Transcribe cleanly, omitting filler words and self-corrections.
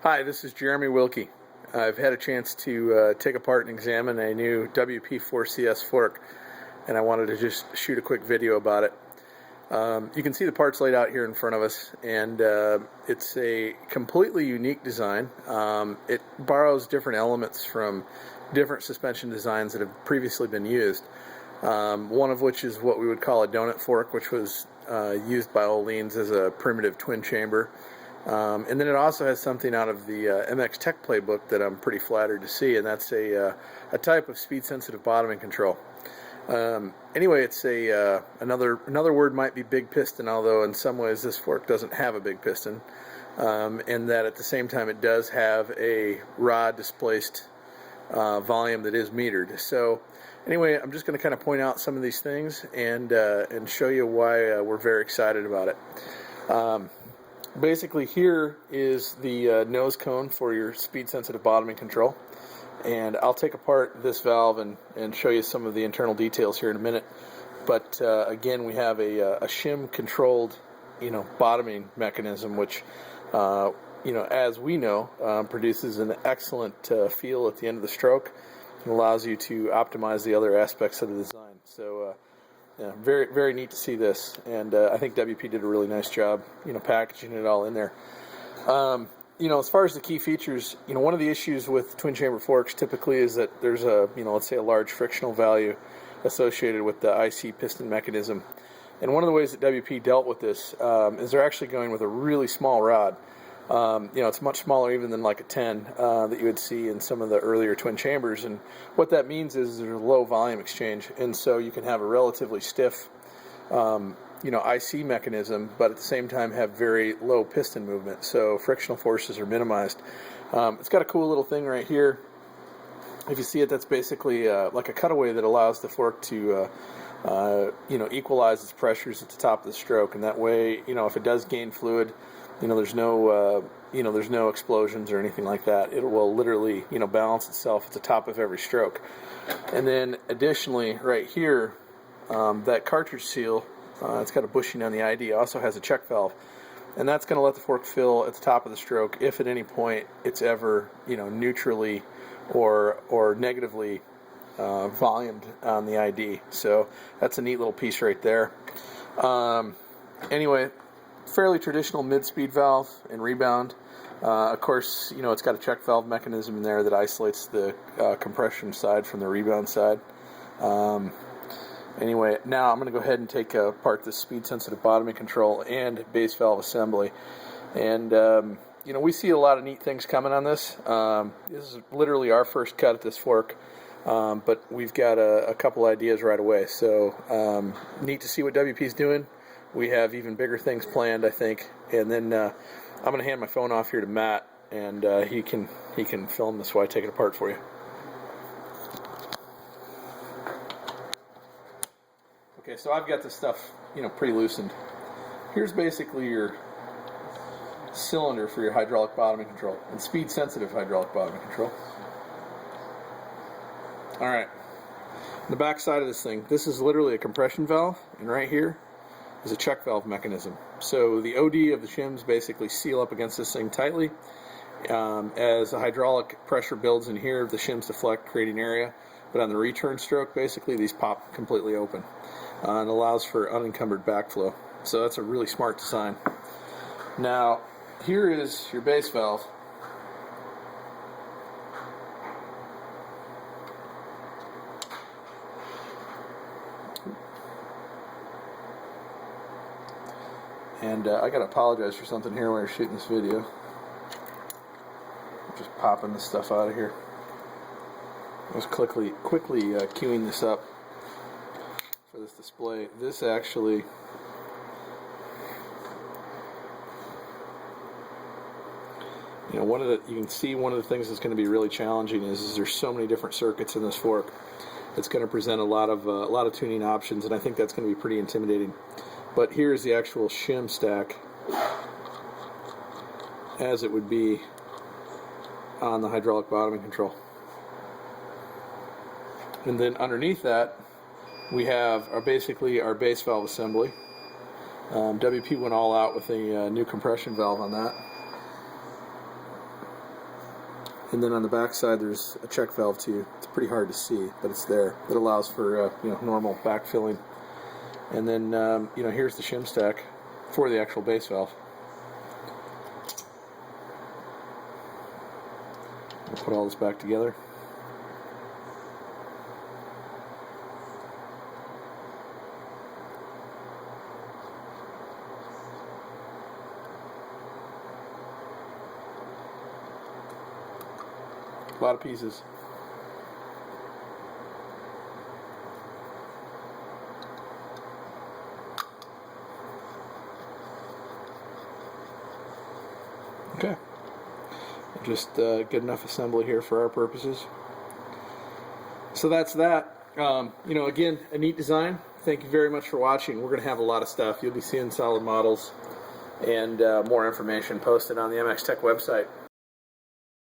Hi, this is Jeremy Wilkie. I've had a chance to take apart and examine a new WP4CS fork, and I wanted to just shoot a quick video about it. You can see the parts laid out here in front of us, and it's a completely unique design. It borrows different elements from different suspension designs that have previously been used. One of which is what we would call a donut fork, which was used by Oleans as a primitive twin chamber. And then it also has something out of the MX Tech playbook that I'm pretty flattered to see, and that's a type of speed-sensitive bottoming control. Anyway, it's another word might be big piston, although in some ways this fork doesn't have a big piston, and that at the same time it does have a rod displaced volume that is metered. So anyway, I'm just going to kind of point out some of these things and show you why we're very excited about it. Basically, here is the nose cone for your speed-sensitive bottoming control, and I'll take apart this valve and show you some of the internal details here in a minute. But again, we have a shim-controlled, bottoming mechanism, which, as we know, produces an excellent feel at the end of the stroke and allows you to optimize the other aspects of the design. So. Yeah, very, very neat to see this, and I think WP did a really nice job, packaging it all in there. As far as the key features, one of the issues with twin chamber forks typically is that there's let's say a large frictional value associated with the IC piston mechanism. And one of the ways that WP dealt with this is they're actually going with a really small rod. It's much smaller even than like a 10 that you would see in some of the earlier twin chambers, and what that means is there's a low volume exchange, and so you can have a relatively stiff IC mechanism, but at the same time have very low piston movement, so frictional forces are minimized. It's got a cool little thing right here. If you see it, that's basically like a cutaway that allows the fork to equalize its pressures at the top of the stroke, and that way, if it does gain fluid, there's no explosions or anything like that. It will literally, balance itself at the top of every stroke. And then additionally, right here, that cartridge seal, it's got a bushing on the ID, also has a check valve, and that's going to let the fork fill at the top of the stroke if at any point it's ever, neutrally or negatively volumed on the ID. So that's a neat little piece right there. Anyway. Fairly traditional mid-speed valve and rebound. Of course, it's got a check valve mechanism in there that isolates the compression side from the rebound side. Anyway, now I'm going to go ahead and take apart this speed-sensitive bottoming control and base valve assembly. And, we see a lot of neat things coming on this. This is literally our first cut at this fork, but we've got a couple ideas right away. So, neat to see what WP's doing. We have even bigger things planned, I think. And then I'm going to hand my phone off here to Matt, and he can film this while I take it apart for you. Okay, so I've got this stuff, pretty loosened. Here's basically your cylinder for your hydraulic bottoming control, and speed-sensitive hydraulic bottoming control. All right, on the back side of this thing, this is literally a compression valve, and right here is a check valve mechanism. So the OD of the shims basically seal up against this thing tightly. As the hydraulic pressure builds in here, the shims deflect, creating area. But on the return stroke, basically, these pop completely open and allows for unencumbered backflow. So that's a really smart design. Now, here is your base valve. And I gotta apologize for something here when we're shooting this video. I'm just popping this stuff out of here. I was quickly queuing this up for this display. This actually, you can see one of the things that's going to be really challenging is there's so many different circuits in this fork. It's going to present a lot of tuning options, and I think that's going to be pretty intimidating. But here's the actual shim stack as it would be on the hydraulic bottoming control. And then underneath that, we have basically our base valve assembly. WP went all out with a new compression valve on that. And then on the back side, there's a check valve too. It's pretty hard to see, but it's there. It allows for normal backfilling. And then here's the shim stack for the actual base valve. I'll put all this back together. A lot of pieces. Okay. Just good enough assembly here for our purposes. So that's that. Again, a neat design. Thank you very much for watching. We're going to have a lot of stuff. You'll be seeing solid models and more information posted on the MX Tech website.